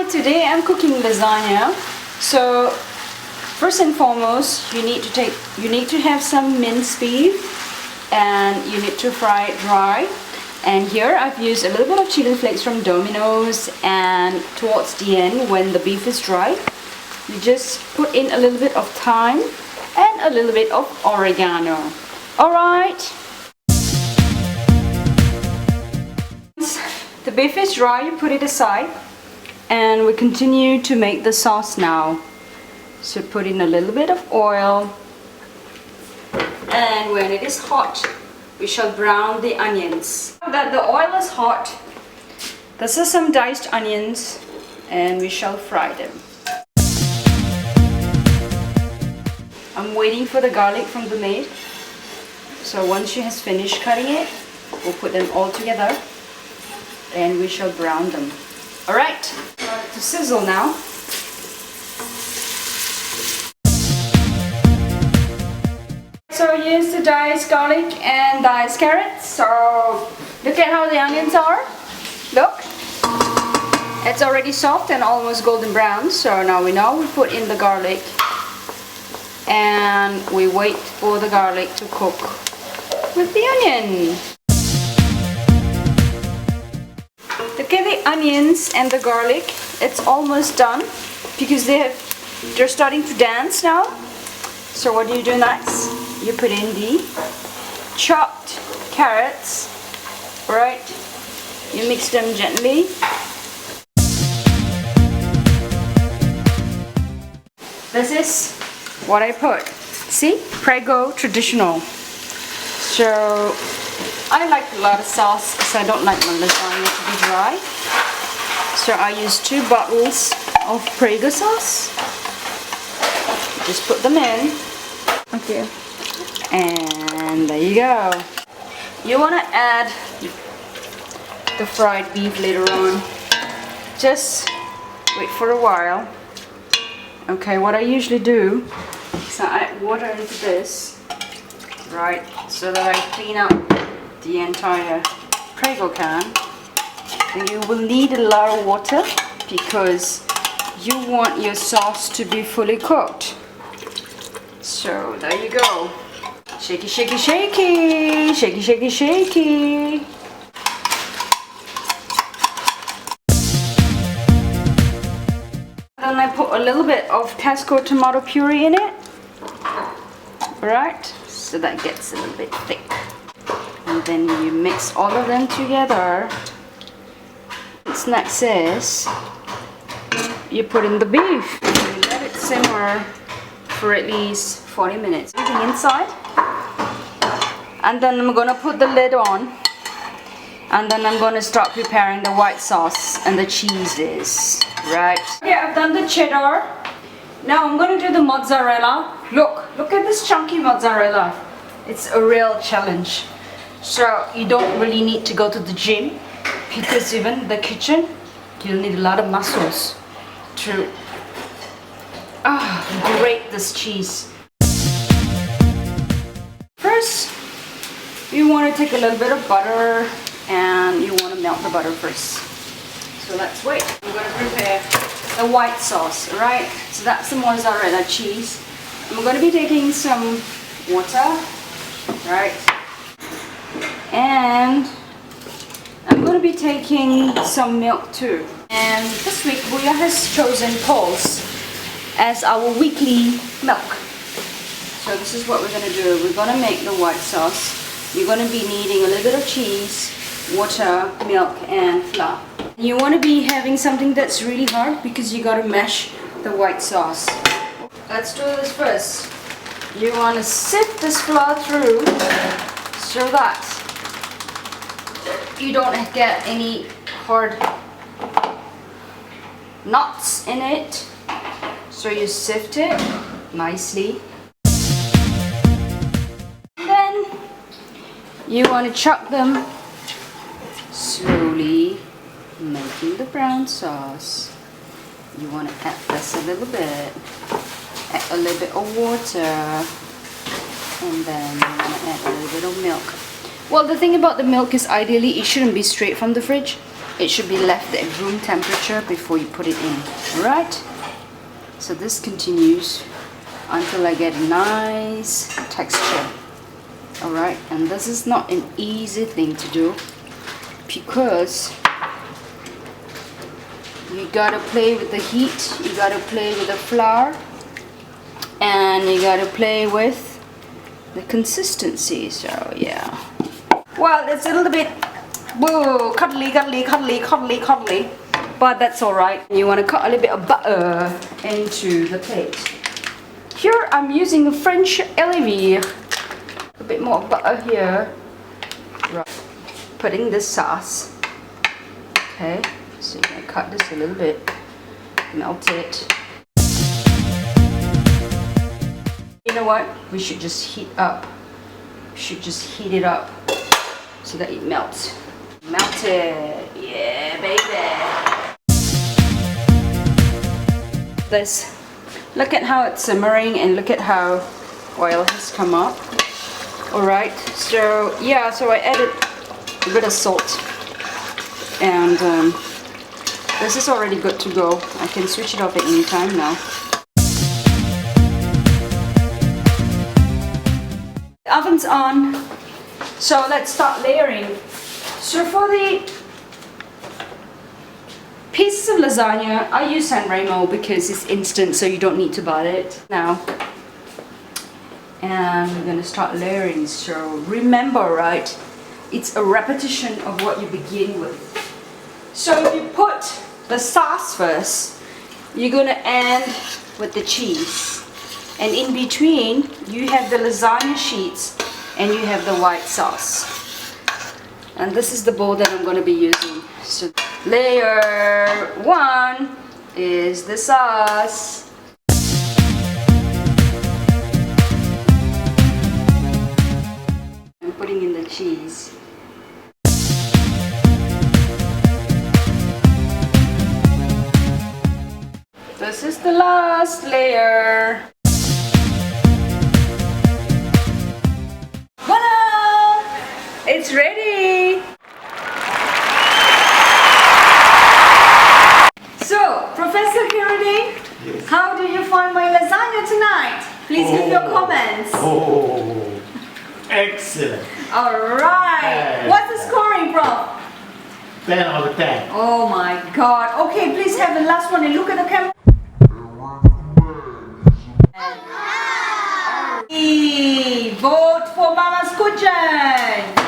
today I'm cooking lasagna. So first and foremost, you need to have some minced beef and you need to fry it dry. And here I've used a little bit of chili flakes from Domino's, and towards the end when the beef is dry, you just put in a little bit of thyme and a little bit of oregano. Alright. Once the beef is dry, you put it aside. And we continue to make the sauce now. So put in a little bit of oil, and when it is hot, we shall brown the onions. Now that the oil is hot, this is some diced onions, and we shall fry them. I'm waiting for the garlic from the maid. So once she has finished cutting it, we'll put them all together and we shall brown them. Alright, start to sizzle now. So here's the diced garlic and diced carrots. So look at how the onions are. Look, it's already soft and almost golden brown. So now we put in the garlic and we wait for the garlic to cook with the onion. Look at the onions and the garlic. It's almost done because they're starting to dance now. So what do next? You put in the chopped carrots, right? You mix them gently. This is what I put. See? Prego traditional. So I like a lot of sauce because I don't like my lasagna to be dry. So I use 2 bottles of Prego sauce. Just put them in. Okay. And there you go. You want to add the fried beef later on. Just wait for a while. Okay, what I usually do is I add water into this, right, so that I clean up the entire Prego can. And you will need a lot of water because you want your sauce to be fully cooked. So there you go. Shaky, shaky, shaky, shaky, shaky, shaky. Then I put a little bit of Tesco tomato puree in it. Right, so that gets a little bit thick. And then you mix all of them together. What's next is you put in the beef. You let it simmer for at least 40 minutes. Everything inside. And then I'm gonna put the lid on. And then I'm gonna start preparing the white sauce and the cheeses. Right. Okay, I've done the cheddar. Now I'm gonna do the mozzarella. Look at this chunky mozzarella. It's a real challenge. So you don't really need to go to the gym, because even in the kitchen you'll need a lot of muscles to grate this cheese. First, you want to take a little bit of butter and you want to melt the butter first. So let's wait. I'm going to prepare the white sauce, right? So that's the mozzarella cheese. I'm going to be taking some water, right? And I'm going to be taking some milk too. And this week Buya has chosen Pulse as our weekly milk. So this is what we're going to do. We're going to make the white sauce. You're going to be needing a little bit of cheese, water, milk and flour. You want to be having something that's really hard because you got to mash the white sauce. Let's do this first. You want to sift this flour through so that you don't get any hard knots in it. So you sift it nicely. Then you want to chop them slowly, making the brown sauce. You want to add this a little bit, add a little bit of water, and then you want to add a little bit of milk. Well, the thing about the milk is ideally it shouldn't be straight from the fridge. It should be left at room temperature before you put it in. Alright? So this continues until I get a nice texture. Alright? And this is not an easy thing to do because you gotta play with the heat, you gotta play with the flour, and you gotta play with the consistency. So yeah. Well, it's a little bit whoa, cuddly, but that's alright. You want to cut a little bit of butter into the plate. Here I'm using a French olive. A bit more butter here. Right. Putting the sauce. Okay, so you're going to cut this a little bit. Melt it. You know what? We should just heat up. We should just heat it up so that it melts. Melt it, yeah, baby. This, look at how it's simmering and look at how oil has come up. Alright, so yeah, so I added a bit of salt, and this is already good to go. I can switch it off at any time now. The oven's on, so let's start layering. So for the pieces of lasagna, I use San Remo because it's instant, so you don't need to buy it now. And we're going to start layering. So remember, right, it's a repetition of what you begin with. So if you put the sauce first, you're going to end with the cheese. And in between, you have the lasagna sheets and you have the white sauce. And this is the bowl that I'm going to be using. So layer 1 is the sauce. I'm putting in the cheese. This is the last layer. Voila! It's ready! So, Professor Kirudi, yes. How do you find my lasagna tonight? Please give your comments. Oh, excellent. Alright. What's the scoring, Prof? 10 out of 10. Oh my god. Okay, please have the last one and look at the camera. Vote for Mama's Kitchen.